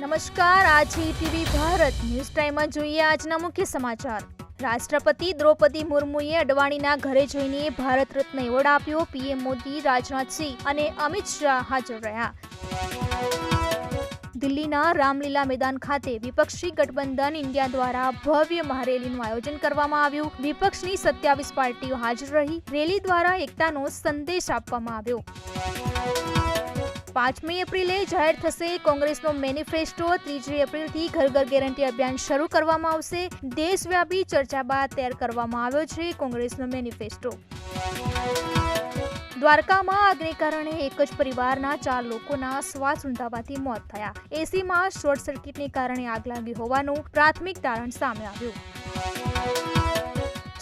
નમસ્કાર, આજે TV Bharat news ટાઈમમાં જોઈએ આજના મુખ્ય સમાચાર। રાષ્ટ્રપતિ દ્રૌપદી મુર્મુએ અડવાણીના ઘરે જઈને ભારત રત્ન એવોર્ડ આપ્યો। પીએમ મોદી, રાજનાથસિંહ અને અમિત શાહ હાજર રહ્યા। દિલ્હીના રામલીલા મેદાન ખાતે વિપક્ષી ગઠબંધન ઇન્ડિયા દ્વારા ભવ્ય મહારેલીનું આયોજન કરવામાં આવ્યું। વિપક્ષની 27 પાર્ટીઓ હાજર રહી। રેલી દ્વારા એકતાનો સંદેશ આપવામાં આવ્યો। 5મી એપ્રિલે જાહેર થશે કોંગ્રેસનો મેનિફેસ્ટો। 3જી એપ્રિલથી ઘર ઘર ગેરંટી અભિયાન શરૂ કરવામાં આવશે। દેશવ્યાપી ચર્ચા બાદ તૈયાર કરવામાં આવ્યો છે કોંગ્રેસનો મેનિફેસ્ટો। દ્વારકામાં આગને કારણે એક જ પરિવારના 4 લોકોના શ્વાસ રૂંધાવાથી મોત થયા। એસીમાં શોર્ટ સર્કિટને કારણે આગ લાગી હોવાનું પ્રાથમિક તારણ સામે આવ્યું।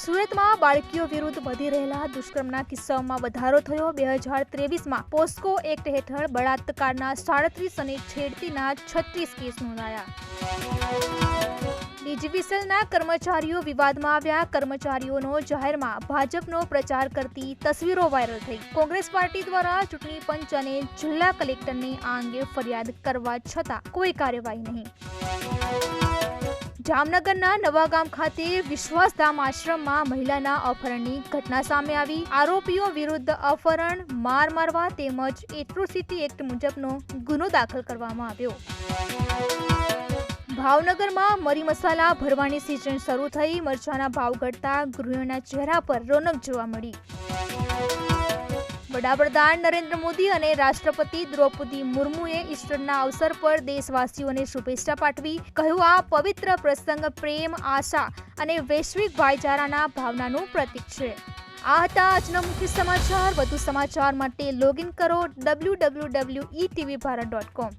સુરતમાં બાળકીઓ વિરુદ્ધ વધી રહેલા દુષ્કર્મના કિસ્સાઓમાં વધારો થયો। 2023માં પોસ્કો એક્ટ હેઠળ બળાત્કારના 37 અને છેડતીના 36 કેસ નોંધાયા। ડીજીવીસીએલના કર્મચારીઓ વિવાદમાં આવ્યા। કર્મચારીઓનો જાહેરમાં ભાજપનો પ્રચાર કરતી તસવીરો વાયરલ થઈ। કોંગ્રેસ પાર્ટી દ્વારા ચૂંટણી પંચ અને જિલ્લા કલેક્ટરને આ અંગે ફરિયાદ કરવા છતાં કોઈ કાર્યવાહી નહીં। જામનગરના નવાગામ ખાતે વિશ્વાસધામ આશ્રમમાં મહિલાના અપહરણની ઘટના સામે આવી। આરોપીઓ વિરુદ્ધ અપહરણ, માર મારવા તેમજ એટ્રોસિટી એક્ટ મુજબનો ગુનો દાખલ કરવામાં આવ્યો। ભાવનગરમાં મરી મસાલા ભરવાની સિઝન શરૂ થઈ। મરચાના ભાવ ઘટતા ગૃહિણીના ચહેરા પર રોનક જોવા મળી। વડાપ્રધાન નરેન્દ્ર મોદી અને રાષ્ટ્રપતિ દ્રૌપદી મુર્મુએ ઈસ્ટરના અવસર પર દેશવાસીઓને શુભેચ્છા પાઠવી। કહ્યું, આ પવિત્ર પ્રસંગ પ્રેમ, આશા અને વૈશ્વિક ભાઈચારાના ભાવનાનું પ્રતીક છે। આ હતા આજના મુખ્ય સમાચાર। વધુ સમાચાર માટે લોગિન કરો www.etvbharat.com।